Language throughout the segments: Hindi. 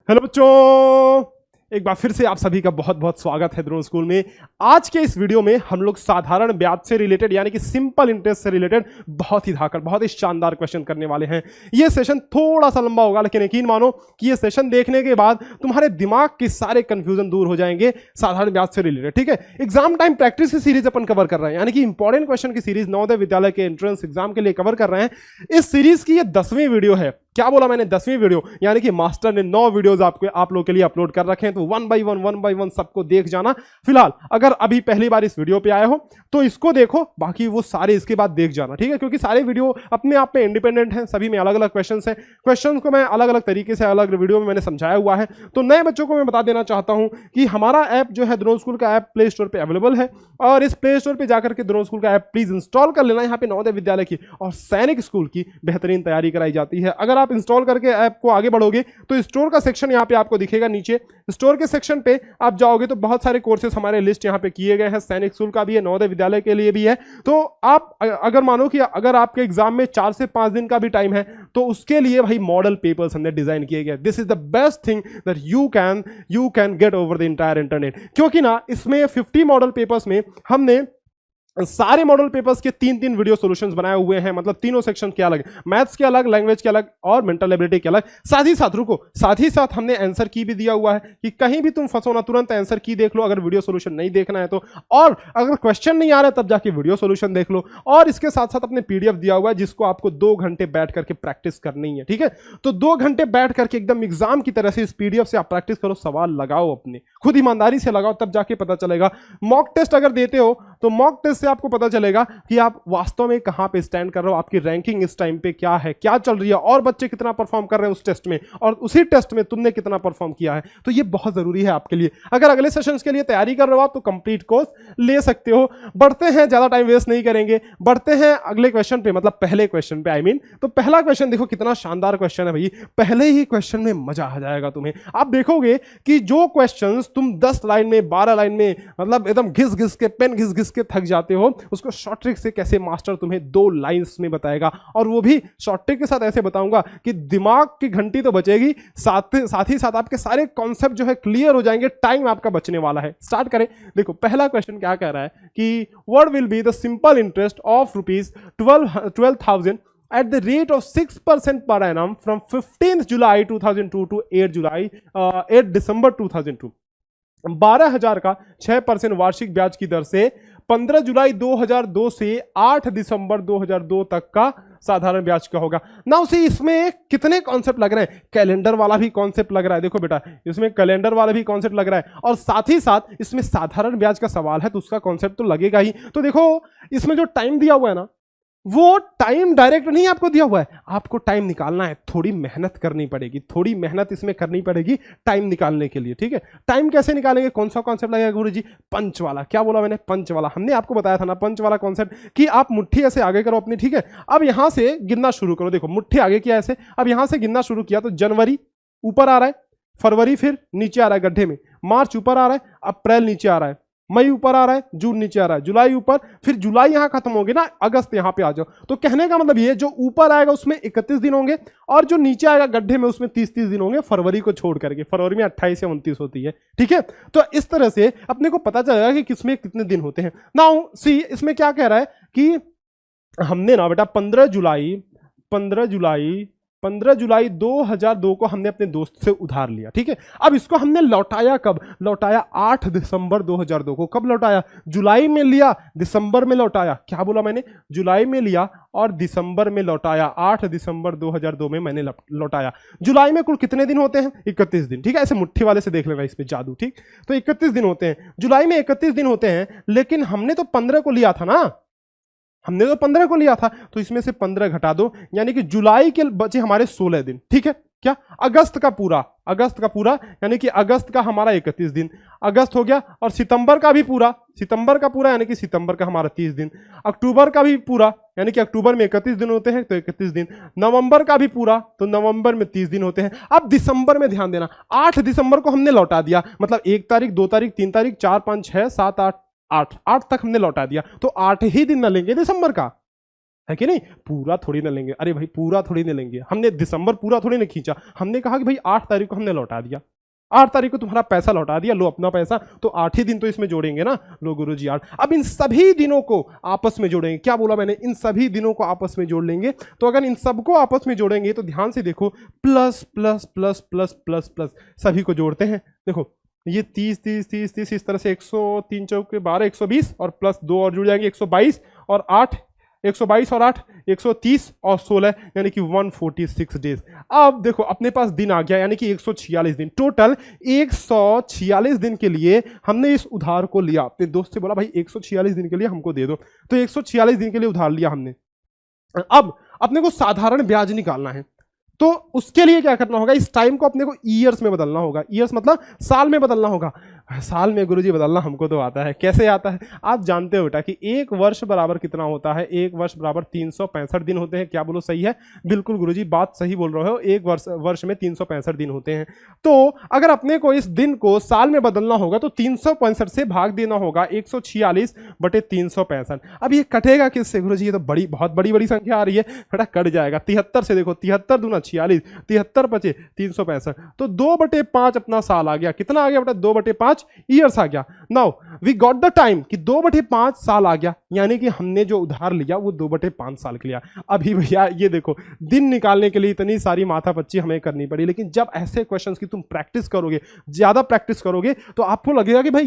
हेलो बच्चों, एक बार फिर से आप सभी का बहुत बहुत स्वागत है द्रोण स्कूल में। आज के इस वीडियो में हम लोग साधारण ब्याज से रिलेटेड यानी कि सिंपल इंटरेस्ट से रिलेटेड बहुत ही धाकड़ बहुत ही शानदार क्वेश्चन करने वाले हैं। ये सेशन थोड़ा सा लंबा होगा, लेकिन यकीन मानो कि ये सेशन देखने के बाद तुम्हारे दिमाग के सारे कंफ्यूजन दूर हो जाएंगे साधारण ब्याज से रिलेटेड। ठीक है, एग्जाम टाइम प्रैक्टिस की सीरीज अपन कवर कर रहे हैं, यानी कि इंपॉर्टेंट क्वेश्चन की सीरीज नवोदय विद्यालय के एंट्रेंस एग्जाम के लिए कवर कर रहे हैं। इस सीरीज की ये 10वीं वीडियो है। क्या बोला मैंने? 10वीं वीडियो, यानी कि मास्टर ने 9 वीडियोस आप लोग के लिए अपलोड कर रखे हैं, तो वन बाय वन सबको देख जाना। फिलहाल अगर अभी पहली बार इस वीडियो पे आए हो तो इसको देखो, बाकी वो सारे इसके बाद देख जाना। ठीक है, क्योंकि सारे वीडियो अपने आप में इंडिपेंडेंट हैं, सभी में अलग अलग क्वेश्चंस हैं। क्वेश्चंस को मैं अलग अलग तरीके से अलग वीडियो में मैंने समझाया हुआ है। तो नए बच्चों को मैं बता देना चाहता हूं कि हमारा ऐप जो है द्रोण स्कूल का ऐप प्ले स्टोर पे अवेलेबल है, और इस प्ले स्टोर पे जाकर के द्रोण स्कूल का ऐप प्लीज इंस्टॉल कर लेना। यहाँ पे नवोदय विद्यालय की और सैनिक स्कूल की बेहतरीन तैयारी कराई जाती है। अगर आप इंस्टॉल करके ऐप को आगे बढ़ोगे तो स्टोर का सेक्शन यहाँ पे आपको दिखेगा। नीचे स्टोर के सेक्शन पे आप जाओगे तो बहुत सारे कोर्सेज हमारे लिस्ट यहाँ पे किए गए हैं। सैनिक स्कूल का भी है, नवोदय विद्यालय के लिए भी है। तो आप अगर मानो कि अगर आपके एग्जाम में 4 से 5 दिन का भी टाइम है तो उसके लिए भाई मॉडल पेपर्स हमने डिजाइन किए गए। This is the best thing that you can get over the entire internet, क्योंकि ना इसमें 50 मॉडल पेपर्स में हमने सारे मॉडल पेपर्स के 3-3 वीडियो सॉल्यूशंस बनाए हुए हैं। मतलब तीनों सेक्शन के अलग, मैथ्स के अलग, लैंग्वेज के अलग और मेंटल एबिलिटी के अलग। साथ ही साथ हमने आंसर की भी दिया हुआ है कि कहीं भी तुम फंसो ना, तुरंत आंसर की देख लो अगर वीडियो सॉल्यूशन नहीं देखना है तो, और अगर क्वेश्चन नहीं आ रहा है तब जाके वीडियो सॉल्यूशन देख लो। और इसके साथ साथ अपने पीडीएफ दिया हुआ है जिसको आपको 2 घंटे बैठ करके प्रैक्टिस करनी है। ठीक है, तो 2 घंटे बैठ करके एकदम एग्जाम की तरह से इस पीडीएफ से आप प्रैक्टिस करो, सवाल लगाओ, अपने खुद ईमानदारी से लगाओ, तब जाके पता चलेगा। मॉक टेस्ट अगर देते हो तो मॉक टेस्ट से आपको पता चलेगा कि आप वास्तव में कहां पे स्टैंड कर रहे हो, आपकी रैंकिंग इस टाइम पे क्या है, क्या चल रही है, और बच्चे कितना परफॉर्म कर रहे हैं उस टेस्ट में, और उसी टेस्ट में तुमने कितना परफॉर्म किया है। तो ये बहुत जरूरी है आपके लिए। अगर अगले सेशंस के लिए तैयारी कर रहे हो आप तो कंप्लीट कोर्स ले सकते हो। बढ़ते हैं, ज्यादा टाइम वेस्ट नहीं करेंगे, बढ़ते हैं अगले क्वेश्चन पे, मतलब पहले क्वेश्चन पे तो पहला क्वेश्चन देखो, कितना शानदार क्वेश्चन है भाई। पहले ही क्वेश्चन में मजा आ जाएगा तुम्हें। आप देखोगे कि जो क्वेश्चन तुम 10 लाइन में 12 लाइन में मतलब एकदम घिस घिस के पेन घिस घिस के थक जाते हो, उसको शॉर्ट ट्रिक से कैसे मास्टर तुम्हें 2 लाइंस में बताएगा। और वो भी शॉर्ट ट्रिक के साथ ऐसे बताऊंगा कि दिमाग की घंटी तो बचेगी, साथ ही साथ आपके सारे कॉन्सेप्ट जो है क्लियर हो जाएंगे, टाइम आपका बचने वाला है। स्टार्ट करें। देखो पहला क्वेश्चन क्या कह रहा है कि what will be the simple interest of ₹12,000 at the rate of 6% per annum from 15th July 2002 to 8 December 2002। 12,000 का 6% वार्षिक ब्याज की दर से 15 जुलाई 2002 से 8 दिसंबर 2002 तक का साधारण ब्याज का होगा ना। उसे इसमें कितने कॉन्सेप्ट लग रहे हैं? कैलेंडर वाला भी कॉन्सेप्ट लग रहा है। देखो बेटा, इसमें कैलेंडर वाला भी कॉन्सेप्ट लग रहा है, और साथ ही साथ इसमें साधारण ब्याज का सवाल है तो उसका कॉन्सेप्ट तो लगेगा ही। तो देखो इसमें जो टाइम दिया हुआ है ना, वो टाइम डायरेक्ट नहीं आपको दिया हुआ है, आपको टाइम निकालना है, थोड़ी मेहनत करनी पड़ेगी, थोड़ी मेहनत इसमें करनी पड़ेगी टाइम निकालने के लिए। ठीक है, टाइम कैसे निकालेंगे? कौन सा कॉन्सेप्ट लगेगा गुरुजी? पंच वाला। क्या बोला मैंने? पंच वाला। हमने आपको बताया था ना पंच वाला कॉन्सेप्ट, कि आप मुट्ठी ऐसे आगे करो अपनी। ठीक है, अब यहां से गिनना शुरू करो। देखो मुट्ठी आगे किया ऐसे, अब यहां से गिनना शुरू किया तो जनवरी ऊपर आ रहा है, फरवरी फिर नीचे आ रहा है गड्ढे में, मार्च ऊपर आ रहा है, अप्रैल नीचे आ रहा है, मई ऊपर आ रहा है, जून नीचे आ रहा है, जुलाई ऊपर, फिर जुलाई यहां खत्म होगी ना, अगस्त यहां पे आ जाओ। तो कहने का मतलब ये, जो ऊपर आएगा उसमें 31 दिन होंगे, और जो नीचे आएगा गड्ढे में उसमें 30-30 दिन होंगे, फरवरी को छोड़ करके। फरवरी में 28 या 29 होती है। ठीक है, तो इस तरह से अपने को पता चलेगा कि किसमें कितने दिन होते हैं। नाउ सी, इसमें क्या कह रहा है कि हमने ना बेटा 15 जुलाई 2002 को हमने अपने दोस्त से उधार लिया। ठीक है, अब इसको हमने लौटाया कब? लौटाया 8 दिसंबर 2002 को। कब लौटाया? जुलाई में लिया, दिसंबर में लौटाया। क्या बोला मैंने? जुलाई में लिया और दिसंबर में लौटाया। 8 दिसंबर 2002 में मैंने लौटाया। जुलाई में कुल कितने दिन होते हैं? 31 दिन। ठीक है, ऐसे मुट्ठी वाले से देख लेना इस पे जादू। ठीक, तो 31 दिन होते हैं, जुलाई में 31 दिन होते हैं, लेकिन हमने तो 15 को लिया था ना, हमने तो 15 को लिया था, तो इसमें से 15 घटा दो, यानी कि जुलाई के बचे हमारे 16 दिन। ठीक है, क्या? अगस्त का पूरा यानी कि अगस्त का हमारा 31 दिन, अगस्त हो गया। और सितंबर का पूरा यानी कि सितंबर का हमारा 30 दिन, अक्टूबर का भी पूरा यानी कि अक्टूबर में 31 दिन होते हैं तो 31 दिन, नवंबर का भी पूरा तो नवंबर में 30 दिन होते हैं। अब दिसंबर में ध्यान देना, 8 दिसंबर को हमने लौटा दिया, मतलब 1 तारीख 2 तारीख 3 तारीख 4 5 6 7 8 तक हमने लौटा दिया, तो 8 ही दिन न लेंगे दिसंबर का। है कि नहीं? पूरा थोड़ी ना लेंगे, अरे भाई पूरा थोड़ी ना लेंगे, हमने दिसंबर पूरा थोड़ी ना खींचा, हमने कहा कि भाई 8 तारीख को हमने लौटा दिया, 8 तारीख को तुम्हारा पैसा लौटा दिया, लो अपना पैसा, तो 8 ही दिन तो इसमें जोड़ेंगे ना, लो गुरुजी 8। अब इन सभी दिनों को आपस में जोड़ेंगे, क्या बोला मैंने, इन सभी दिनों को आपस में जोड़ लेंगे। तो अगर इन सबको आपस में जोड़ेंगे तो ध्यान से देखो, plus plus plus plus plus plus, सभी को जोड़ते हैं, देखो ये 30 30 30 30 इस तरह से 103 चौके 12 120 और प्लस 2 और जुड़ जाएंगे 122 और 8 122 और 8 130 और 16 यानी कि 146 डेज। अब देखो अपने पास दिन आ गया, यानी कि 146 दिन, टोटल 146 दिन के लिए हमने इस उधार को लिया। अपने दोस्त से बोला भाई 146 दिन के लिए हमको दे दो, तो 146 दिन के लिए उधार लिया हमने। अब अपने को साधारण ब्याज निकालना है, तो उसके लिए क्या करना होगा, इस टाइम को अपने को ईयर्स में बदलना होगा, ईयर्स मतलब साल में बदलना होगा। साल में गुरुजी बदलना हमको तो आता है, कैसे आता है, आप जानते हो बेटा कि एक वर्ष बराबर कितना होता है, एक वर्ष बराबर 365 दिन होते हैं। क्या बोलो, सही है? बिल्कुल गुरुजी बात सही बोल रहे हो, एक वर्ष में 365 दिन होते हैं। तो अगर अपने को इस दिन को साल में बदलना होगा तो 365 से भाग देना होगा 146 बटे 365। अब ये कटेगा किससे गुरुजी, ये तो बहुत बड़ी संख्या आ रही है बेटा, कट जाएगा 73 से, देखो 73 दूना 46, 73 बचे 365, तो 2/5 अपना साल आ गया। कितना आ गया बेटा, 2/5 ईयर्स आ गया। Now we got the time कि 2/5 साल आ गया, यानी कि हमने जो उधार लिया वो 2/5 साल के लिया। अभी भैया ये देखो, दिन निकालने के लिए इतनी सारी माथापच्ची हमें करनी पड़ी, लेकिन जब ऐसे क्वेश्चंस की तुम प्रैक्टिस करोगे, ज्यादा प्रैक्टिस करोगे, तो आपको लगेगा कि भाई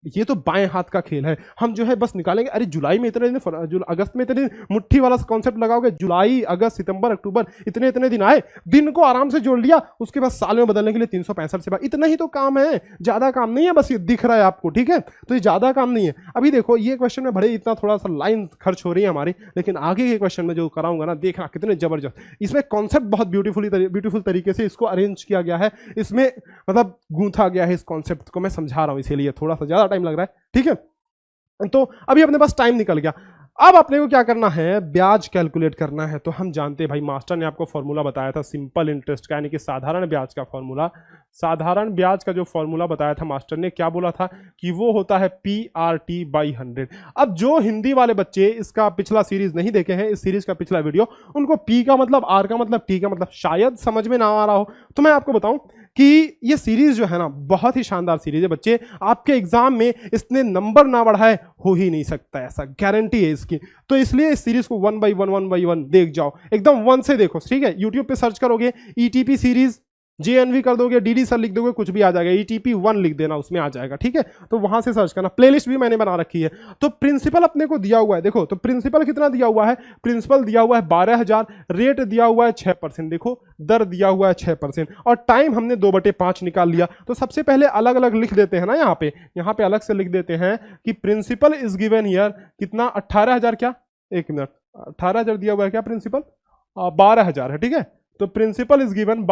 ये तो बाएं हाथ का खेल है, हम जो है बस निकालेंगे। अरे जुलाई में इतने दिन, अगस्त में इतने दिन, मुट्ठी वाला कॉन्सेप्ट लगाओगे, जुलाई अगस्त सितंबर अक्टूबर इतने दिन आए, दिन को आराम से जोड़ लिया, उसके बाद साल में बदलने के लिए 365 से बाद, इतना ही तो काम है, ज्यादा काम नहीं है, बस ये दिख रहा है आपको, ठीक है? तो ये ज्यादा काम नहीं है। अभी देखो ये क्वेश्चन में भले इतना थोड़ा सा लाइन खर्च हो रही है हमारी, लेकिन आगे के क्वेश्चन में जो कराऊंगा ना, देखना कितने जबरदस्त, इसमें कॉन्सेप्ट बहुत ब्यूटीफुल तरीके से इसको अरेंज किया गया है, इसमें मतलब गूंथा गया है, इस कॉन्सेप्ट को मैं समझा रहा हूं, इसीलिए थोड़ा सा ज्यादा टाइम लग रहा है, ठीक है? तो अभी अपने पास टाइम निकल गया, अब अपने को क्या करना है, ब्याज कैलकुलेट करना है। तो हम जानते हैं भाई, मास्टर ने आपको फॉर्मूला बताया था सिंपल इंटरेस्ट का, यानी कि साधारण ब्याज का फॉर्मूला। साधारण ब्याज का जो फॉर्मूला बताया था मास्टर ने, क्या बोला था कि वो होता है PRT/100। अब जो हिंदी वाले बच्चे इसका पिछला सीरीज नहीं देखे हैं, इस सीरीज का पिछला वीडियो, उनको P का मतलब, R का मतलब, T का मतलब शायद समझ में ना आ रहा हो, तो मैं आपको बताऊं कि ये सीरीज जो है ना, बहुत ही शानदार सीरीज है बच्चे। आपके एग्जाम में इसने नंबर ना बढ़ाए हो ही नहीं सकता, ऐसा गारंटी है इसकी। तो इसलिए इस सीरीज को 1 by 1 देख जाओ, एकदम 1 से देखो, ठीक है? यूट्यूब पे सर्च करोगे ETP सीरीज, JNV कर दोगे, DD सर लिख दोगे, कुछ भी आ जाएगा, ETP 1 लिख देना, उसमें आ जाएगा, ठीक है? तो वहां से सर्च करना, प्लेलिस्ट भी मैंने बना रखी है। तो प्रिंसिपल अपने को दिया हुआ है, देखो तो प्रिंसिपल कितना दिया हुआ है, प्रिंसिपल दिया हुआ है 12,000, रेट दिया हुआ है 6%, देखो दर दिया हुआ है 6%, और टाइम हमने 2/5 निकाल लिया। तो सबसे पहले अलग अलग लिख देते हैं ना, यहाँ पे अलग से लिख देते हैं कि प्रिंसिपल इज गिवन हियर, कितना 18,000, क्या 1 मिनट, 18,000 दिया हुआ है क्या प्रिंसिपल, 12,000 है, ठीक है? तो प्रिंसिपल इज गिवन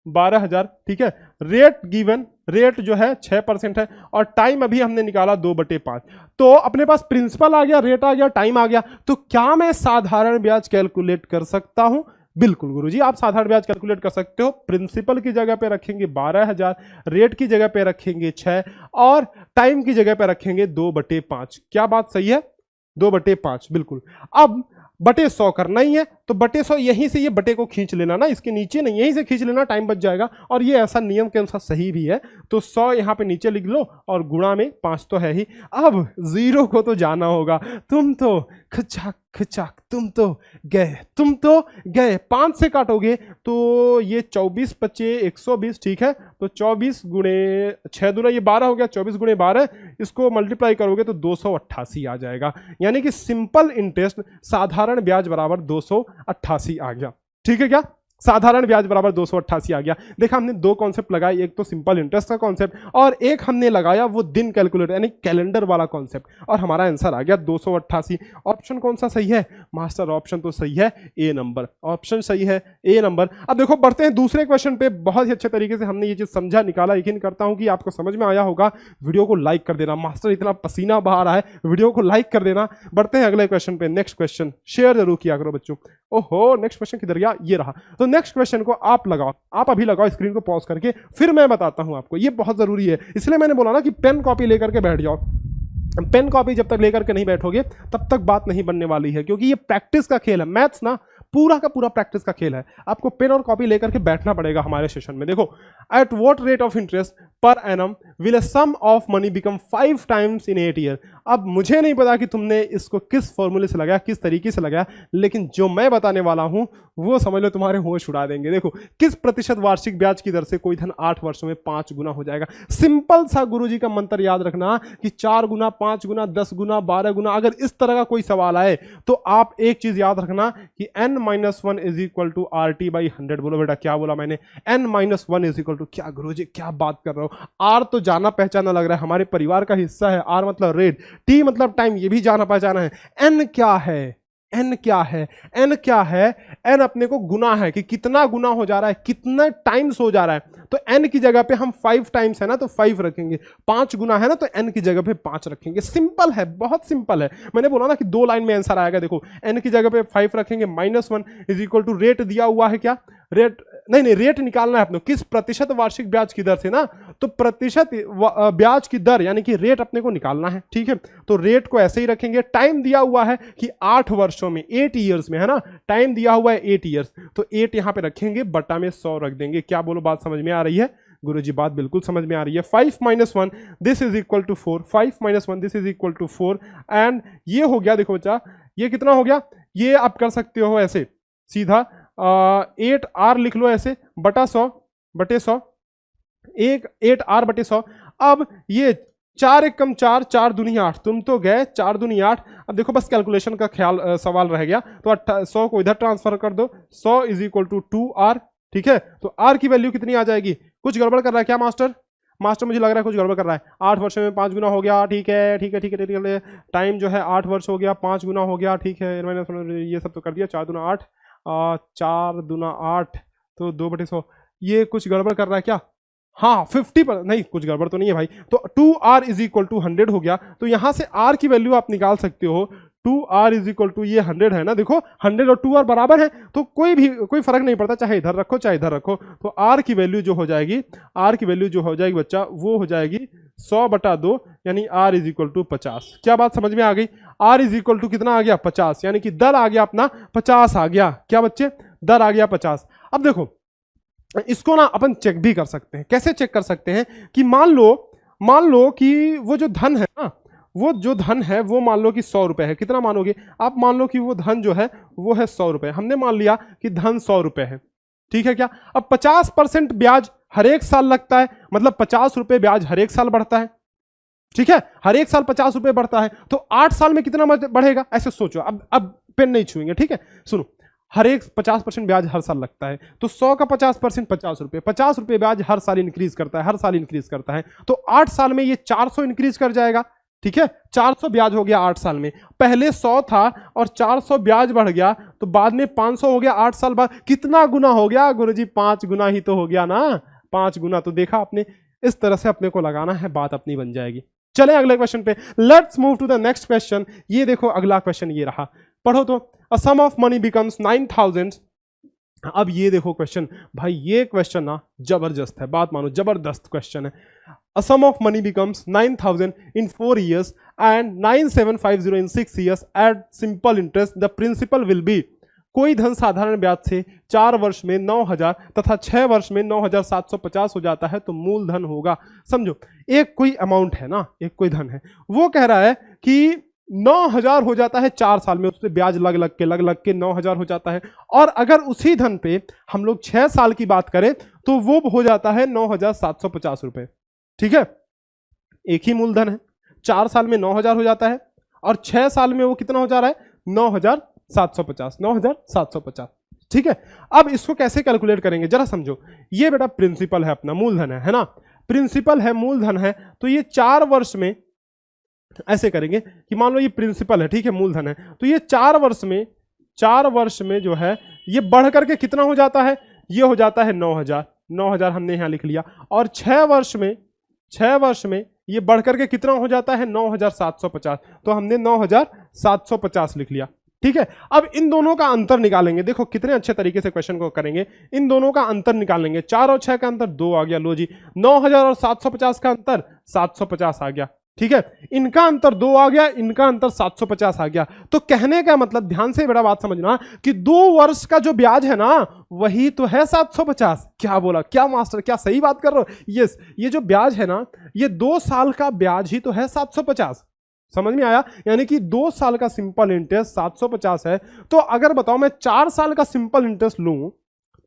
12,000, ठीक है? रेट गिवन, रेट जो है 6% है, और टाइम अभी हमने निकाला 2/5। तो अपने पास प्रिंसिपल आ गया, रेट आ गया, टाइम आ गया, तो क्या मैं साधारण ब्याज कैलकुलेट कर सकता हूं? बिल्कुल गुरुजी, आप साधारण ब्याज कैलकुलेट कर सकते हो। प्रिंसिपल की जगह पे रखेंगे 12,000, रेट की जगह पे रखेंगे 6, और टाइम की जगह पे रखेंगे 2/5। क्या बात सही है? 2/5, बिल्कुल। अब बटे 100 करना ही है, तो बटे 100 यहीं से, ये बटे को खींच लेना ना, इसके नीचे नहीं, यहीं से खींच लेना, टाइम बच जाएगा, और ये ऐसा नियम के अनुसार सही भी है। तो 100 यहाँ पे नीचे लिख लो, और गुणा में 5 तो है ही। अब 0 को तो जाना होगा, तुम तो खचाक खचाक, तुम तो गए, 5 से काटोगे तो ये 24 बचे 120, ठीक है? तो 24 गुणे 6 दूना, ये 12 हो गया, 24 गुणे 12, इसको मल्टीप्लाई करोगे तो 288 आ जाएगा, यानी कि सिंपल इंटरेस्ट साधारण ब्याज बराबर 288 आ गया, ठीक है? क्या साधारण ब्याज बराबर 288 आ गया। देखा हमने 2 कॉन्सेप्ट लगाए, एक तो सिंपल इंटरेस्ट का कॉन्सेप्ट, और एक हमने लगाया वो दिन कैलकुलेटर यानी कैलेंडर वाला कॉन्सेप्ट, और हमारा आंसर आ गया 288। ऑप्शन कौन सा सही है मास्टर? ऑप्शन तो सही है, ए नंबर, ऑप्शन सही है, ए नंबर। अब देखो बढ़ते हैं दूसरे क्वेश्चन पे। बहुत ही अच्छे तरीके से हमने ये चीज समझा, निकाला, यकीन करता हूं कि आपको समझ में आया होगा। वीडियो को लाइक कर देना, मास्टर इतना पसीना बहा रहा है, वीडियो को लाइक कर देना। बढ़ते हैं अगले क्वेश्चन पे। नेक्स्ट क्वेश्चन शेयर जरूर किया करो बच्चों। ओहो, नेक्स्ट क्वेश्चन किधर गया? ये रहा। तो नेक्स्ट क्वेश्चन को आप लगाओ, आप अभी लगाओ, स्क्रीन को पॉज करके, फिर मैं बताता हूं आपको। ये बहुत जरूरी है, इसलिए मैंने बोला ना कि पेन कॉपी लेकर के बैठ जाओ। पेन कॉपी जब तक लेकर के नहीं बैठोगे तब तक बात नहीं बनने वाली है, क्योंकि ये प्रैक्टिस का खेल है। मैथ्स ना पूरा का पूरा प्रैक्टिस का खेल है। आपको पेन और कॉपी लेकर के बैठना पड़ेगा हमारे सेशन में। देखो, at what rate of interest per annum will a sum of money become 5 times in 8 year. अब मुझे नहीं पता कि तुमने इसको किस फॉर्मूले से लगाया, किस तरीके से लगाया, लेकिन जो मैं बताने वाला हूं वो समझ लो तुम्हारे होश उड़ा देंगे। देखो, किस प्रतिशत वार्षिक ब्याज की दर से कोई धन 8 वर्षों में 5 गुना हो जाएगा। सिंपल सा गुरुजी का मंत्र याद रखना कि 4 गुना, 5 गुना, 10 गुना, 12 गुना। अगर इस तरह का कोई सवाल आए तो आप एक चीज याद रखना कि n-1 is equal to RT by 100। बोलो बेटा, क्या बोला मैंने? n-1 इज इक्वल टू, क्या गुरुजी क्या बात कर रहे हो? R तो जाना पहचाना लग रहा है, हमारे परिवार का हिस्सा है। R मतलब रेट, T मतलब टाइम, ये भी जाना पहचाना है। N क्या है? n क्या है? n क्या है? n अपने को गुना है कि कितना गुना हो जा रहा है, कितना टाइम्स हो जा रहा है। तो n की जगह पे हम 5 टाइम्स है ना तो 5 रखेंगे, 5 गुना है ना तो n की जगह पे 5 रखेंगे। सिंपल है, बहुत सिंपल है। मैंने बोला ना कि 2 लाइन में आंसर आएगा। देखो, n की जगह पे 5 रखेंगे, -1 इज इक्वल टू रेट दिया हुआ है, क्या रेट? नहीं, रेट निकालना है अपने किस प्रतिशत वार्षिक ब्याज की दर से ना, तो प्रतिशत ब्याज की दर यानी कि रेट अपने को निकालना है। ठीक है, तो रेट को ऐसे ही रखेंगे। टाइम दिया हुआ है कि 8 वर्षों में, 8 ईयर्स में है ना, टाइम दिया हुआ है 8 ईयर्स, तो 8 यहां पे रखेंगे, बटा में 100 रख देंगे। क्या बोलो, बात समझ में आ रही है? गुरुजी बात बिल्कुल समझ में आ रही है। 5 - 1 this is equal to 4, 5 - 1 this is equal to 4, and ये हो गया। देखो बच्चा, ये कितना हो गया? ये आप कर सकते हो ऐसे सीधा 8R लिख लो ऐसे, बटा 100 बटे 100, 8R बटे 100। अब ये 4 एक कम 4, 4 दूनी 8, तुम तो गए 4 दूनी 8। अब देखो बस कैलकुलेशन का ख्याल सवाल रह गया, तो 100 को इधर ट्रांसफर कर दो, 100 इज इक्वल टू 2R। ठीक है, तो R की वैल्यू कितनी आ जाएगी? कुछ गड़बड़ कर रहा है क्या मास्टर? मास्टर मुझे लग रहा है कुछ गड़बड़ कर रहा है। 8 वर्ष में 5 गुना हो गया, ठीक है ठीक है ठीक है ठीक है। टाइम जो है 8 वर्ष हो गया, 5 गुना हो गया, ठीक है। ये सब तो कर दिया, 4 दूना 8, 4 दूना 8 तो 2/100। ये कुछ गड़बड़ कर रहा है क्या? हाँ 50 पर नहीं, कुछ गड़बड़ तो नहीं है भाई। तो 2R इज इक्वल टू 100 हो गया, तो यहां से R की वैल्यू आप निकाल सकते हो। 2R इज इक्वल टू, ये 100 है ना, देखो 100 और 2R बराबर है, तो कोई फर्क नहीं पड़ता, चाहे इधर रखो चाहे इधर रखो। तो R की वैल्यू जो हो जाएगी, R की वैल्यू जो हो जाएगी बच्चा, वो हो जाएगी 100/2, यानी R इज इक्वल टू 50। क्या बात समझ में आ गई? R इज इक्वल टू कितना आ गया? 50, यानी कि दर आ गया अपना 50 आ गया। क्या बच्चे? दर आ गया 50। अब देखो, इसको ना अपन चेक भी कर सकते हैं। कैसे चेक कर सकते हैं? कि मान लो कि वो जो धन है ना, वो जो धन है वो मान लो कि 100 रुपए है। कितना मानोगे आप? मान लो कि वो धन जो है वो है 100 रुपए। हमने मान लिया कि धन 100 रुपए है, ठीक है क्या? अब 50% ब्याज हर एक साल लगता है, मतलब 50 रुपए ब्याज हर एक साल बढ़ता है, ठीक है। हर एक साल 50 रुपए बढ़ता है, तो 8 साल में कितना बढ़ेगा? ऐसे सोचो। अब पेन नहीं छुएंगे, ठीक है। सुनो, हर एक 50% ब्याज हर साल लगता है, तो 100 का 50% 50 रुपए, 50 रुपए ब्याज हर साल इंक्रीज करता है, हर साल इंक्रीज करता है। तो 8 साल में ये 400 इंक्रीज कर जाएगा, ठीक है। 400 ब्याज हो गया 8 साल में। पहले 100 था और 400 ब्याज बढ़ गया, तो बाद में 500 हो गया 8 साल बाद। कितना गुना हो गया गुरुजी? 5 गुना ही तो हो गया ना, 5 गुना। तो देखा आपने, इस तरह से अपने को लगाना है, बात अपनी बन जाएगी। चले अगले क्वेश्चन पे, let's move to the next question. ये देखो अगला क्वेश्चन ये रहा, पढ़ो तो। A sum of money becomes 9000। अब ये देखो क्वेश्चन, भाई ये क्वेश्चन ना जबरदस्त है, बात मानो जबरदस्त क्वेश्चन है। A sum of money becomes 9000 in 4 years and 9750 in 6 years at simple interest. The principal will be, कोई धन साधारण ब्याज से 4 वर्ष में 9000 तथा 6 वर्ष में 9750 हो जाता है तो मूलधन होगा। समझो, एक कोई अमाउंट है ना, एक कोई धन है, वो कह रहा है कि 9000 हो जाता है 4 साल में, उस पर ब्याज लग के 9000 हो जाता है। और अगर उसी धन पे हम लोग 6 साल की बात करें तो वो हो जाता है 9750 रुपए, ठीक है। एक ही मूलधन है, 4 साल में 9000 हो जाता है और 6 साल में वो कितना हो जा रहा है? 9750, ठीक है। अब इसको कैसे कैलकुलेट करेंगे जरा समझो। ये बेटा प्रिंसिपल है अपना, मूलधन है ना, प्रिंसिपल है, मूलधन है। तो ये 4 वर्ष में ऐसे करेंगे कि मान लो ये प्रिंसिपल है, ठीक है, मूलधन है, तो ये 4 वर्ष में जो है ये बढ़ करके कितना हो जाता है? ये हो जाता है 9000 हमने यहां लिख लिया। और 6 वर्ष में ये बढ़ करके कितना हो जाता है? 9750, तो हमने 9750 लिख लिया, ठीक है। अब इन दोनों का अंतर निकालेंगे। देखो कितने अच्छे तरीके से क्वेश्चन को करेंगे। इन दोनों का अंतर निकालेंगे। 4 और 6 का अंतर 2 आ गया, लो जी। 9000 और 750 का अंतर 750 आ गया, ठीक है, इनका अंतर 2 आ गया, इनका अंतर 750 आ गया। तो कहने का मतलब, ध्यान से बड़ा बात समझना, कि 2 वर्ष का जो ब्याज है ना वही तो है 750। क्या बोला, क्या मास्टर, क्या सही बात कर रहे हो? यस, ये जो ब्याज है ना, ये 2 साल का ब्याज ही तो है 750। समझ में आया? यानी कि 2 साल का सिंपल इंटरेस्ट 750 है। तो अगर बताओ मैं 4 साल का सिंपल इंटरेस्ट लूं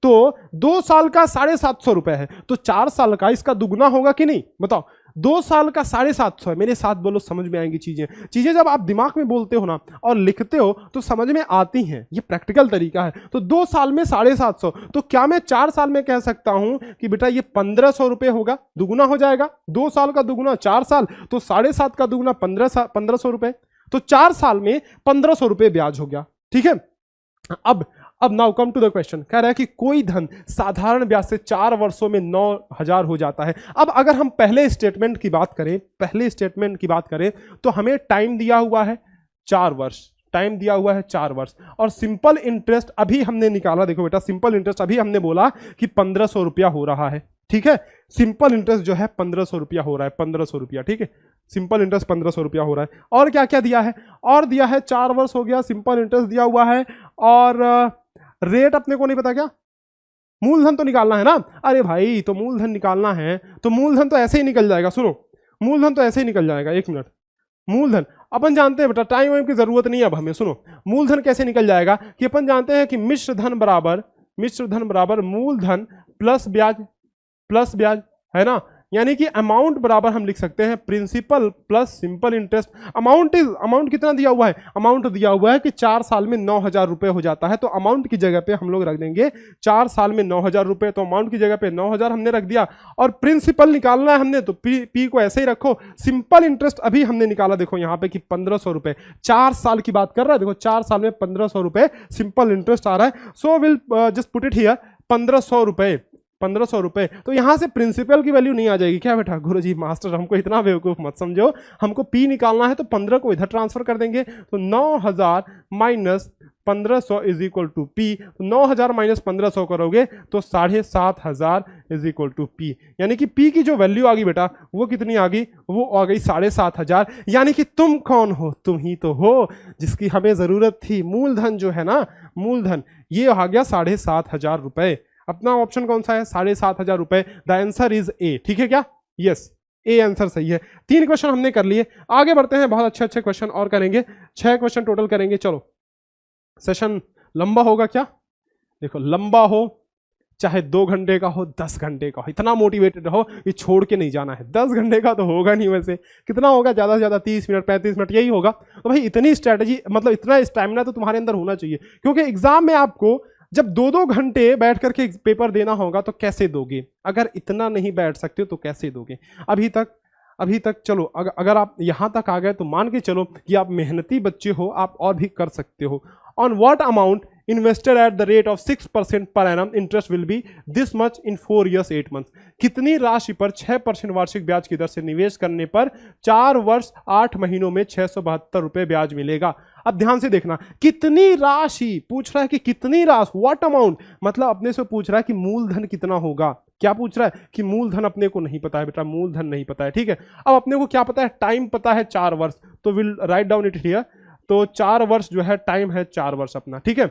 तो 2 साल का 750 रुपए है, तो 4 साल का इसका दुगना होगा कि नहीं? बताओ, 2 साल का 750 है। मेरे साथ बोलो, समझ में आएंगी चीजें जब आप दिमाग में बोलते हो ना और लिखते हो तो समझ में आती हैं। ये प्रैक्टिकल तरीका है। तो 2 साल में 750, तो क्या मैं 4 साल में कह सकता हूं कि बेटा ये 1500 रुपए होगा, दुगुना हो जाएगा। 2 साल का दुगुना 4 साल, तो 7.5 का दुगुना 1500 रुपए, तो 4 साल में 1500 रुपए ब्याज हो गया। ठीक है, अब now come to the question. कह रहा है कि कोई धन साधारण ब्याज से 4 वर्षों में 9000 हो जाता है। अब अगर हम पहले स्टेटमेंट की बात करें तो हमें टाइम दिया हुआ है 4 वर्ष, टाइम दिया हुआ है 4 वर्ष, और सिंपल इंटरेस्ट अभी हमने निकाला। देखो बेटा, सिंपल इंटरेस्ट अभी हमने बोला कि 1500 रुपया हो रहा है। ठीक है, सिंपल इंटरेस्ट जो है 1500 रुपया हो रहा है, 1500 रुपया। ठीक है, सिंपल इंटरेस्ट 1500 रुपया हो रहा है। और क्या क्या दिया है? और दिया है 4 वर्ष हो गया, सिंपल इंटरेस्ट दिया हुआ है, और रेट अपने को नहीं पता। क्या मूलधन तो निकालना है ना? अरे भाई, तो मूलधन निकालना है तो मूलधन तो ऐसे ही निकल जाएगा। सुनो, मूलधन तो ऐसे ही निकल जाएगा। 1 मिनट, मूलधन अपन जानते हैं बेटा, टाइम वाइम की जरूरत नहीं है अब हमें। सुनो, मूलधन कैसे निकल जाएगा कि अपन जानते हैं कि मिश्र धन बराबर मूलधन प्लस ब्याज है ना। यानी कि अमाउंट बराबर हम लिख सकते हैं principal plus simple interest. Amount कितना दिया हुआ है? अमाउंट दिया हुआ है कि 4 साल में 9000 रुपए हो जाता है। तो अमाउंट की जगह पे हम लोग रख देंगे 4 साल में 9000 रुपए। तो अमाउंट की जगह पे 9000 हमने रख दिया, और प्रिंसिपल निकालना है हमने, तो पी को ऐसे ही रखो। सिंपल इंटरेस्ट अभी हमने निकाला, देखो यहाँ पे कि 1500 रुपए, 4 साल की बात कर रहा है। देखो 4 साल में 1500 रुपए सिंपल इंटरेस्ट आ रहा है। So will just put it here 1500 रुपए। तो यहां से प्रिंसिपल की वैल्यू नहीं आ जाएगी। क्या बेटा? गुरुजी मास्टर हमको इतना बेवकूफ मत समझो, हमको पी निकालना है तो 15 को इधर ट्रांसफर कर देंगे। तो 9000 minus 1500 is equal to P. 9000 minus 1500 करोगे तो 7500 इज इक्वल टू पी। यानी कि पी की जो वैल्यू आ गई बेटा, वो कितनी आ गई? वो आ गई 7500। यानी कि तुम कौन हो? तुम ही तो हो जिसकी हमें जरूरत थी। मूलधन जो है ना, मूलधन, ये आ गया 7500 रुपए। अपना ऑप्शन कौन सा है? 7500 रुपए। The answer is a. ठीक है क्या? यस, ए आंसर सही है। 3 क्वेश्चन हमने कर लिए, आगे बढ़ते हैं। बहुत अच्छे क्वेश्चन और करेंगे, 6 क्वेश्चन टोटल करेंगे। चलो, सेशन लंबा होगा क्या? देखो, लंबा हो चाहे 2 घंटे का हो, 10 घंटे का हो, इतना मोटिवेटेड हो कि छोड़ के नहीं जाना है। 10 घंटे का तो होगा नहीं, वैसे कितना होगा? ज्यादा से ज्यादा 30 मिनट 35 मिनट यही होगा। तो भाई इतनी स्ट्रेटजी, मतलब इतना स्टैमिना तो तुम्हारे अंदर होना चाहिए, क्योंकि एग्जाम में आपको जब 2-2 घंटे बैठ करके पेपर देना होगा तो कैसे दोगे? अगर इतना नहीं बैठ सकते हो तो कैसे दोगे? अभी तक चलो, अगर आप यहां तक आ गए तो मान के चलो कि आप मेहनती बच्चे हो, आप और भी कर सकते हो। On what amount invested at the rate of 6% per annum interest will be this much in 4 years 8 months। कितनी राशि पर 6% वार्षिक ब्याज की दर से निवेश करने पर 4 वर्ष 8 महीनों में 672 रुपए ब्याज मिलेगा? अब ध्यान से देखना, कितनी राशि पूछ रहा है कि कितनी राशि, व्हाट अमाउंट, मतलब अपने से पूछ रहा है कि मूलधन कितना होगा। क्या पूछ रहा है? कि मूलधन अपने को नहीं पता है बेटा, मूलधन नहीं पता है। ठीक है, अब अपने को क्या पता है? टाइम पता है 4 वर्ष, तो will write down it here. तो 4 वर्ष जो है, टाइम है 4 वर्ष अपना। ठीक है,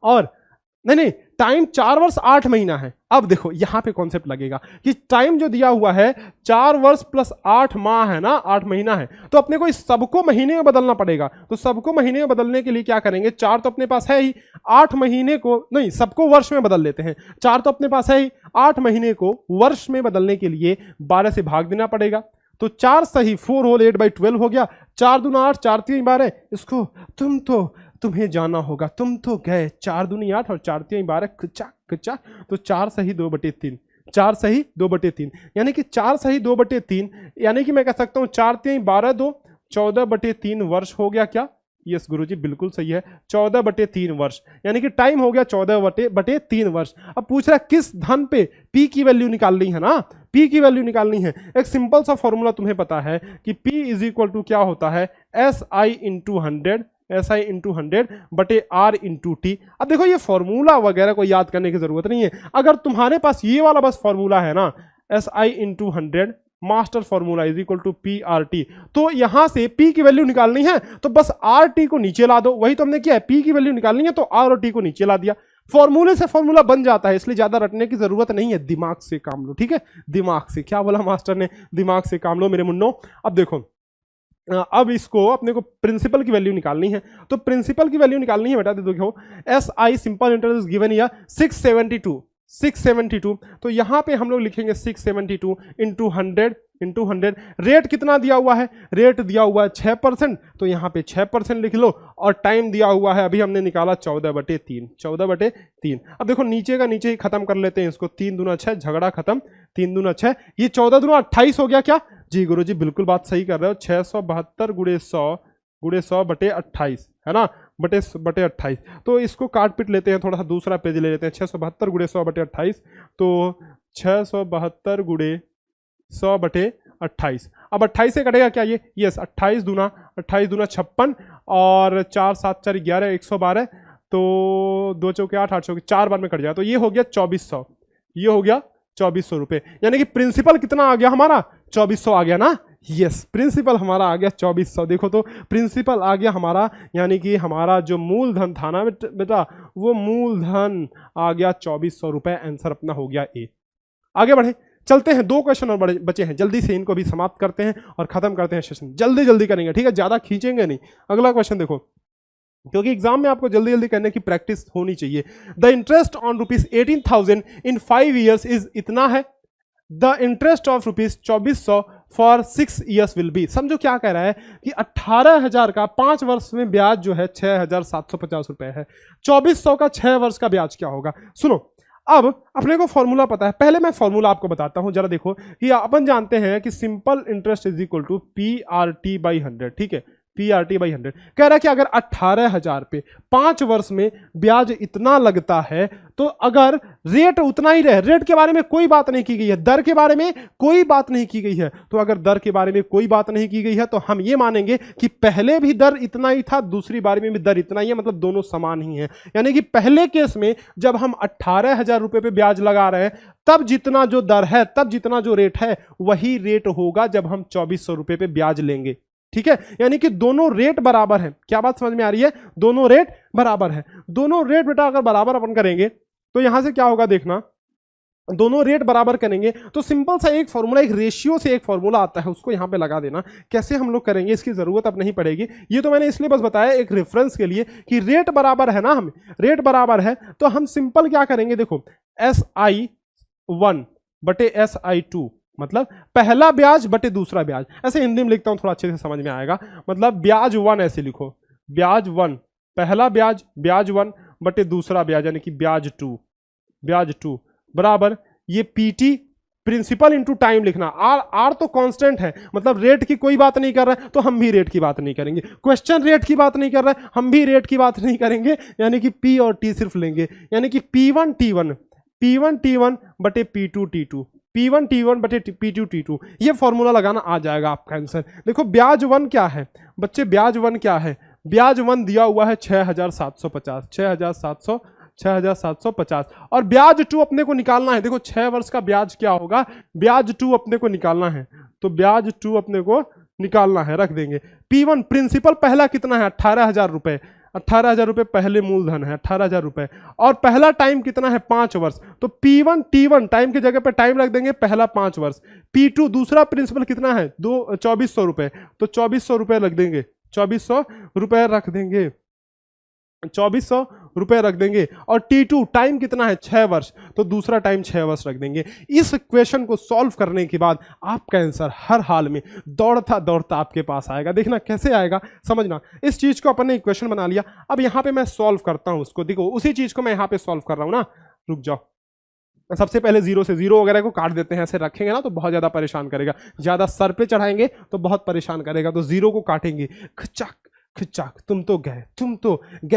और नहीं, टाइम 4 वर्ष 8 महीना है। अब देखो यहां पे कॉन्सेप्ट लगेगा कि टाइम जो दिया हुआ है 4 वर्ष प्लस 8 माह है ना, 8 महीना है, तो अपने को इस सबको महीने में बदलना पड़ेगा। तो सबको महीने में बदलने के लिए क्या करेंगे? 4 तो अपने पास है ही, 8 महीने को नहीं, सबको वर्ष में बदल लेते हैं। 4 तो अपने पास है ही, 8 महीने को वर्ष में बदलने के लिए 12 से भाग देना पड़ेगा। तो 4 सही 4 होल 8/12 हो गया। 4 दूना 8, 4 3 12। इसको तुम्हें जाना होगा, तुम तो गए। 4 दूनी 8 और 4 3 12, कच्चा। तो 4 सही 2/3, 4 सही 2/3, यानी कि 4 सही 2/3, यानी कि मैं कह सकता हूं 4 3 12 2 14/3 वर्ष हो गया। क्या? यस गुरुजी, बिल्कुल सही है, 14/3 वर्ष, यानी कि टाइम हो गया 14/3 वर्ष। अब पूछ रहा है किस धन पे पी की वैल्यू निकालनी है ना, पी की वैल्यू निकालनी है। एक सिंपल सा फॉर्मूला तुम्हें पता है कि पी इज इक्वल टू क्या होता है? SI इंटू 100 बटे R इंटू टी। अब देखो ये फॉर्मूला वगैरह को याद करने की जरूरत नहीं है। अगर तुम्हारे पास ये वाला बस फॉर्मूला है ना, SI into 100 master formula is equal to P R T. तो यहां से पी की वैल्यू निकालनी है तो बस आर टी को नीचे ला दो, वही तो हमने किया है, पी की वैल्यू निकालनी है तो आर और टी को नीचे ला दिया, फॉर्मूले से फॉर्मूला बन जाता है, इसलिए ज्यादा रटने की जरूरत नहीं है, दिमाग से काम लो, ठीक है, दिमाग से। क्या बोला मास्टर ने, दिमाग से काम लो मेरे मुन्नो। अब देखो, अब इसको अपने को प्रिंसिपल की वैल्यू निकालनी है, तो प्रिंसिपल की वैल्यू निकालनी है बेटा, देखो S I simple interest given या 672, तो यहां पे हम लोग लिखेंगे 672 इंटू 100, रेट कितना दिया हुआ है, रेट दिया हुआ है 6%, तो यहाँ पे 6% लिख लो, और टाइम दिया हुआ है, अभी हमने निकाला 14/3। अब देखो नीचे का नीचे ही खत्म कर लेते हैं इसको, 3 दूना 6, झगड़ा खत्म, 3 दूना 6, ये 14 दूना 28 हो गया क्या, जी गुरुजी बिल्कुल बात सही कर रहे हो, 672 गुणे 100 बटे 28 है ना, बटे 28। तो इसको काट पीट लेते हैं, थोड़ा सा दूसरा पेज ले लेते हैं, 672 गुणे 100 बटे 28, तो 672 गुणे 100 बटे 28। अब 28 से कटेगा क्या ये, यस 28 दूना 56, और 4 7 4 11 112, तो 2 चौके 8 8 चौके 4 बार में कट जाए, तो ये हो गया 2400, ये हो गया 2400 रुपए, यानी कि प्रिंसिपल कितना आ गया हमारा, 2400 आ गया ना, यस प्रिंसिपल हमारा आ गया 2400। देखो तो प्रिंसिपल आ गया हमारा, यानी कि हमारा जो मूलधन था ना बेटा, वो मूलधन आ गया 2400 रुपए, आंसर अपना हो गया ए। आगे बढ़े, चलते हैं, 2 क्वेश्चन और बचे हैं, जल्दी से इनको भी समाप्त करते हैं और खत्म करते हैं सेशन, जल्दी जल्दी करेंगे, ठीक है, ज्यादा खींचेंगे नहीं। अगला क्वेश्चन देखो, क्योंकि एग्जाम में आपको जल्दी जल्दी करने की प्रैक्टिस होनी चाहिए। The interest on ₹18,000 in 5 years is इतना है, the interest of ₹2400 for 6 years will be. समझो क्या कह रहा है कि 18,000 का 5 वर्ष में ब्याज जो है 6,750 रुपए है, 2400 का 6 वर्ष का ब्याज क्या होगा। सुनो, अब अपने को फॉर्मूला पता है, पहले मैं फॉर्मूला आपको बताता हूं, जरा देखो कि अपन जानते हैं कि simple interest is equal to PRT/100, ठीक है, PRT/100 कह रहा है कि अगर 18,000 पे 5 वर्ष में ब्याज इतना लगता है, तो अगर रेट उतना ही रहे, रेट के बारे में कोई बात नहीं की गई है, दर के बारे में कोई बात नहीं की गई है, तो अगर दर के बारे में कोई बात नहीं की गई है तो हम ये मानेंगे कि पहले भी दर इतना ही था, दूसरी बार में भी दर इतना ही है, मतलब दोनों समान ही है। यानी कि पहले केस में जब हम 18,000 रुपए पे ब्याज लगा रहे हैं, तब जितना जो दर है, तब जितना जो रेट है, वही रेट होगा जब हम 2400 रुपए पे ब्याज लेंगे, ठीक है, यानी कि दोनों रेट बराबर है। क्या बात समझ में आ रही है, दोनों रेट बराबर है, दोनों रेट बेटा अगर बराबर अपन करेंगे तो यहां से क्या होगा देखना, दोनों रेट बराबर करेंगे तो सिंपल सा एक फॉर्मूला, एक रेशियो से एक फॉर्मूला आता है, उसको यहां पे लगा देना। कैसे हम लोग करेंगे इसकी जरूरत अब नहीं पड़ेगी, ये तो मैंने इसलिए बस बताया एक रेफरेंस के लिए कि रेट बराबर है ना, हम रेट बराबर है तो हम सिंपल क्या करेंगे, देखो SI1 बटे SI2, मतलब पहला ब्याज बटे दूसरा ब्याज, ऐसे हिंदी में लिखता हूं थोड़ा अच्छे से समझ में आएगा, मतलब ब्याज 1 ऐसे लिखो, ब्याज 1 पहला ब्याज, ब्याज 1 बटे दूसरा ब्याज यानी कि ब्याज 2 बराबर ये PT प्रिंसिपल इंटू टाइम लिखना, आर तो कांस्टेंट है, मतलब रेट की कोई बात नहीं कर रहा है तो हम भी रेट की बात नहीं करेंगे, क्वेश्चन रेट की बात नहीं कर रहा है हम भी रेट की बात नहीं करेंगे, यानी कि P और T सिर्फ लेंगे, यानी कि P1 T1 बटे P2 T2, P1 T1 बटे P2 T2, ये फॉर्मूला लगाना आ जाएगा आपका आंसर। देखो ब्याज 1 क्या है बच्चे, ब्याज 1 क्या है, ब्याज 1 दिया हुआ है 6,750, और ब्याज 2 अपने को निकालना है। देखो 6 वर्ष का ब्याज क्या होगा, ब्याज 2 अपने को निकालना है, तो ब्याज 2 अपने को निकालना है, रख देंगे। P1 प्रिंसिपल पहला कितना है 18,000 रुपए, 18,000 रुपए पहले मूलधन है 18,000 रुपए, और पहला टाइम कितना है 5 वर्ष, तो P1 T1 टाइम की जगह पे टाइम रख देंगे पहला 5 वर्ष, P2 दूसरा प्रिंसिपल कितना है 2400 रुपए, तो 2400 रुपए रख देंगे, 2400 रुपए रख देंगे, 2400 रुपए रख देंगे, और T2 टाइम कितना है 6 वर्ष, तो दूसरा टाइम 6 वर्ष रख देंगे। इस इक्वेशन को सॉल्व करने के बाद आपका आंसर हर हाल में दौड़ता दौड़ता आपके पास आएगा। देखना कैसे आएगा, समझना। इस चीज को अपन ने इक्वेशन बना लिया, अब यहां पे मैं सॉल्व करता हूं उसको, देखो उसी चीज को मैं यहां पे सॉल्व कर रहा हूं ना, रुक जाओ। सबसे पहले 0 से 0 वगैरह को काट देते हैं, ऐसे रखेंगे ना तो बहुत ज्यादा परेशान करेगा, ज्यादा सर पे चढ़ाएंगे तो बहुत परेशान करेगा, तो 0 को काटेंगे, खचाक खिचाक, तुम तो गए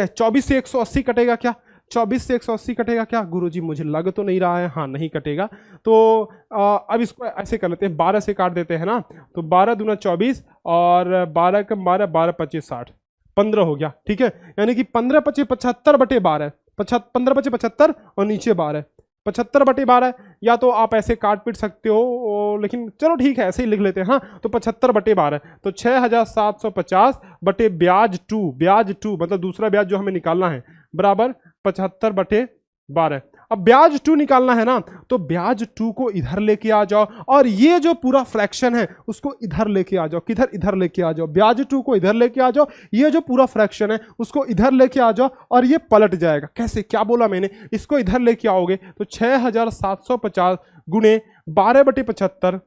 24 से 180 कटेगा क्या, 24 से 180 कटेगा क्या गुरुजी, मुझे लग तो नहीं रहा है, हाँ नहीं कटेगा, तो अब इसको ऐसे कर लेते हैं, 12 से काट देते हैं ना, तो 12 दूना 24 और 12 का 12, 12 25 60, 15 हो गया, ठीक है, यानी कि 15 25 75 बटे 12, 15 25 75 और नीचे 12, 75/12, या तो आप ऐसे काट पीट सकते हो, लेकिन चलो ठीक है ऐसे ही लिख लेते हैं। हाँ, तो 75/12, तो 6750 बटे ब्याज 2 मतलब दूसरा ब्याज जो हमें निकालना है, बराबर 75/12। अब ब्याज 2 निकालना है ना, तो ब्याज 2 को इधर लेके आ जाओ, और ये जो पूरा फ्रैक्शन है उसको इधर लेके आ जाओ। किधर? इधर लेके आ जाओ। ब्याज 2 को इधर लेके आ जाओ, ये जो पूरा फ्रैक्शन है उसको इधर लेके आ जाओ, और ये पलट जाएगा। कैसे? क्या बोला मैंने? इसको इधर लेके आओगे तो 6750 गुणे 12/75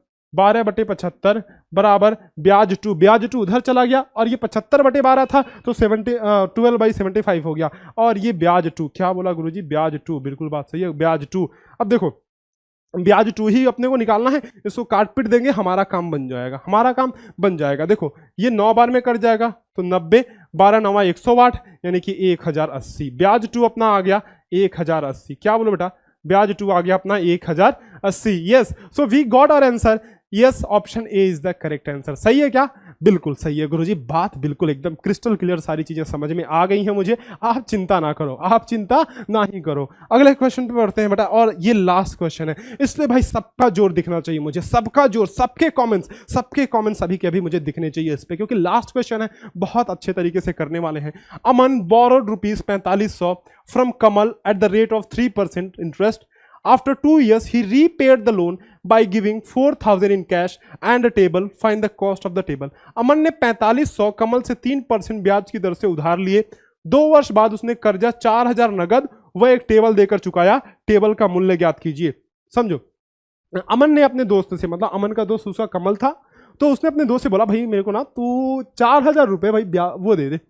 बराबर ब्याज 2 उधर चला गया, और ये 75/12 था तो 12/75 हो गया, और ये ब्याज 2। क्या बोला गुरुजी? ब्याज 2, बिल्कुल बात सही है, ब्याज 2। अब देखो ब्याज 2 ही अपने को निकालना है, इसको काट पीट देंगे, हमारा काम बन जाएगा। देखो ये 9 बार में कट जाएगा तो 90, 12 9 108, यानी कि 1080। ब्याज 2 अपना आ गया 1080। क्या बोलो बेटा? ब्याज 2 आ गया अपना 1080। Yes, so we got our answer. Yes, option A is the correct answer. सही है क्या? बिल्कुल सही है गुरुजी, बात बिल्कुल एकदम क्रिस्टल क्लियर, सारी चीजें समझ में आ गई हैं मुझे। आप चिंता ना करो, अगले क्वेश्चन पे बढ़ते हैं बेटा, और ये लास्ट क्वेश्चन है, इसलिए भाई सबका जोर दिखना चाहिए मुझे, सबका जोर, सबके कमेंट्स अभी के अभी मुझे दिखने चाहिए इस पे, क्योंकि लास्ट क्वेश्चन है, बहुत अच्छे तरीके से करने वाले हैं। Aman borrowed ₹4500 from Kamal at the rate of 3% interest. After 2 years, he repaid the loan by giving 4,000 in cash and a table. Find the cost of the table. अमन ने 4500 कमल से 3% ब्याज की दर से उधार लिए। 2 वर्ष बाद उसने कर्जा 4000 नगद व एक टेबल देकर चुकाया। टेबल का मूल्य ज्ञात कीजिए। समझो, अमन ने अपने दोस्त से, मतलब अमन का दोस्त उसका कमल था, तो उसने अपने दोस्त से बोला भाई मेरे को ना तू 4000 रुपये भाई वो दे दे,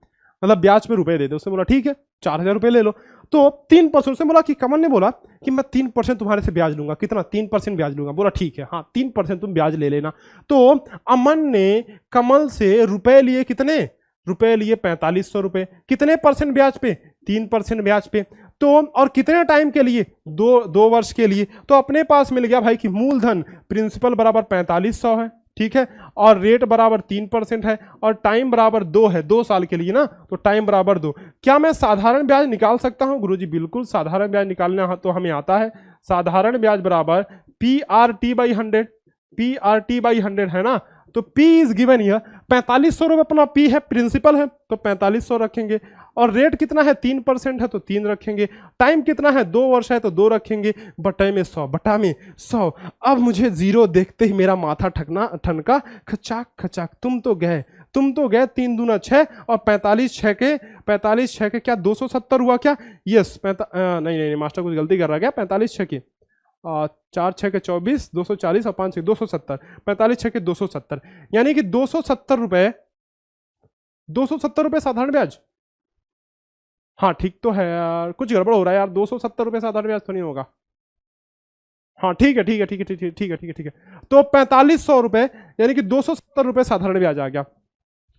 मतलब ब्याज पे रुपए दे दे। उसने बोला ठीक है 4000 रुपये ले लो। तो 3%, उसने बोला कि कमल ने बोला कि मैं 3% तुम्हारे से ब्याज लूंगा। कितना? 3% ब्याज लूंगा। बोला ठीक है, हाँ 3% तुम ब्याज ले लेना। तो अमन ने कमल से रुपए लिए, कितने रुपए लिए? 4500 रुपए। कितने परसेंट ब्याज पे? 3% ब्याज पे। तो और कितने टाइम के लिए? 2 वर्ष के लिए। तो अपने पास मिल गया भाई कि मूलधन प्रिंसिपल बराबर 4500 है, ठीक है, और रेट बराबर 3% है, और टाइम बराबर 2 है, 2 साल के लिए ना, तो टाइम बराबर 2। क्या मैं साधारण ब्याज निकाल सकता हूं? गुरुजी बिल्कुल, साधारण ब्याज निकालना तो हमें आता है। साधारण ब्याज बराबर PRT/100, PRT/100 है ना, तो P इज गिवन हियर। 4500 रुपये अपना P है, प्रिंसिपल है, तो 4500 रखेंगे, और रेट कितना है? 3% है तो 3 रखेंगे। टाइम कितना है? 2 वर्ष है तो 2 रखेंगे। बटा में 100। अब मुझे जीरो देखते ही मेरा माथा ठनका, खचाक। तुम तो गए 3 दूना 6, और 45 6 के क्या 270 हुआ क्या? यस, नहीं मास्टर कुछ गलती कर रहा क्या? 45 6 के 4 6 के 24, 240, और 5 270, 45 6 के 270, यानी कि 270 रुपए साधारण ब्याज। हाँ ठीक तो है यार, कुछ गड़बड़ हो रहा है यार, 270 रुपए साधारण ब्याज तो नहीं होगा। हाँ ठीक है। तो 4500 रुपए यानी कि 270 रुपए साधारण ब्याज आ गया।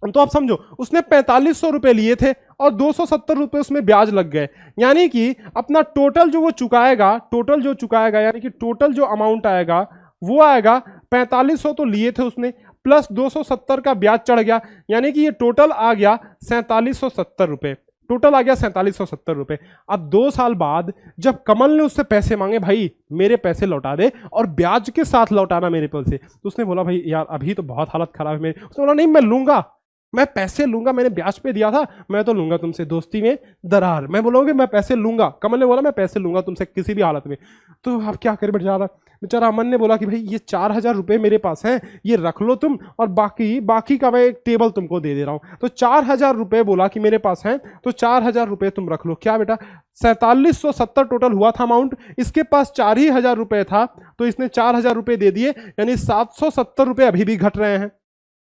तो आप समझो, उसने 4500 रुपए लिए थे और 270 रुपए उसमें ब्याज लग गए, यानी कि अपना टोटल जो चुकाएगा, यानी कि टोटल जो अमाउंट आएगा वो आएगा 4500 तो लिए थे उसने, प्लस 270 का ब्याज चढ़ गया, यानी कि ये टोटल आ गया 4770 रुपए। टोटल आ गया 4770 रुपए। अब 2 साल बाद जब कमल ने उससे पैसे मांगे, भाई मेरे पैसे लौटा दे और ब्याज के साथ लौटाना मेरे पैसे, तो उसने बोला भाई यार अभी तो बहुत हालत खराब है मेरी। उसने बोला नहीं मैं लूंगा, मैं पैसे लूंगा, मैंने ब्याज पे दिया था, मैं तो लूंगा तुमसे, दोस्ती में दरार, मैं बोलोगे मैं पैसे लूंगा। कमल ने बोला मैं पैसे लूंगा तुमसे किसी भी हालत में। तो अब क्या करे बेचारा अमन ने बोला कि भाई ये 4000 रुपये मेरे पास हैं, ये रख लो तुम, और बाकी का मैं एक टेबल तुमको दे रहा हूं। तो 4000 रुपये बोला कि मेरे पास हैं, तो 4000 रुपये तुम रख लो। क्या बेटा 4770 टोटल हुआ था अमाउंट, इसके पास 4000 रुपये था, तो इसने 4000 रुपये दे दिए, यानी 770 रुपये अभी भी घट रहे हैं।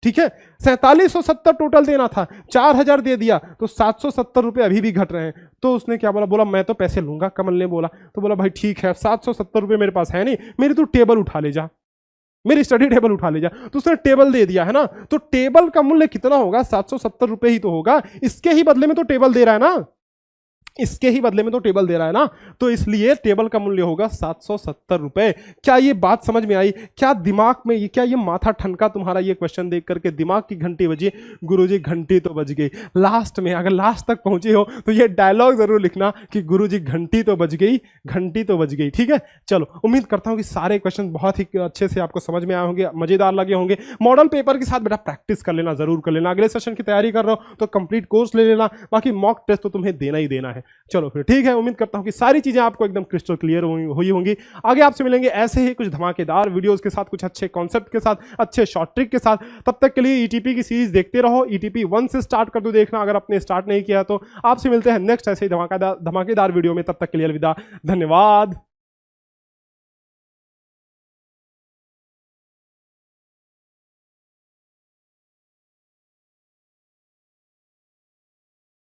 ठीक है, 4770 टोटल देना था, 4000 दे दिया, तो 770 रुपये अभी भी घट रहे हैं। तो उसने क्या बोला मैं तो पैसे लूंगा, कमल ने बोला। तो बोला भाई ठीक है, 770 रुपये मेरे पास है नहीं, मेरी तू टेबल उठा ले जा, मेरी स्टडी टेबल उठा ले जा। तो उसने टेबल दे दिया है ना, तो टेबल का मूल्य कितना होगा? 770 रुपये ही तो होगा, इसके ही बदले में तो टेबल दे रहा है ना। इसके ही बदले में तो टेबल दे रहा है ना, तो इसलिए टेबल का मूल्य होगा 770 रुपए। क्या ये बात समझ में आई? क्या दिमाग में क्या ये माथा ठनका तुम्हारा ये क्वेश्चन देख करके दिमाग की घंटी बजी? गुरुजी घंटी तो बज गई। लास्ट में अगर लास्ट तक पहुंचे हो तो ये डायलॉग जरूर लिखना कि गुरुजी घंटी तो बज गई, घंटी तो बज गई। ठीक है, चलो उम्मीद करता हूं कि सारे क्वेश्चन बहुत ही अच्छे से आपको समझ में आए होंगे, मजेदार लगे होंगे। मॉडल पेपर के साथ बेटा प्रैक्टिस कर लेना, जरूर कर लेना। अगले सेशन की तैयारी कर रहे हो तो कंप्लीट कोर्स ले लेना, बाकी मॉक टेस्ट तो तुम्हें देना ही देना है। चलो फिर ठीक है, उम्मीद करता हूं कि सारी चीजें आपको एकदम क्रिस्टल क्लियर हुई होंगी। आगे आपसे मिलेंगे ऐसे ही कुछ धमाकेदार वीडियोस के साथ, कुछ अच्छे कॉन्सेप्ट के साथ, अच्छे शॉर्ट ट्रिक के साथ। तब तक के लिए ईटीपी की सीरीज देखते रहो। ईटीपी 1 से स्टार्ट कर दो देखना अगर आपने स्टार्ट नहीं किया तो। आपसे मिलते हैं नेक्स्ट ऐसे ही धमाकेदार वीडियो में। तब तक के लिए अलविदा, धन्यवाद।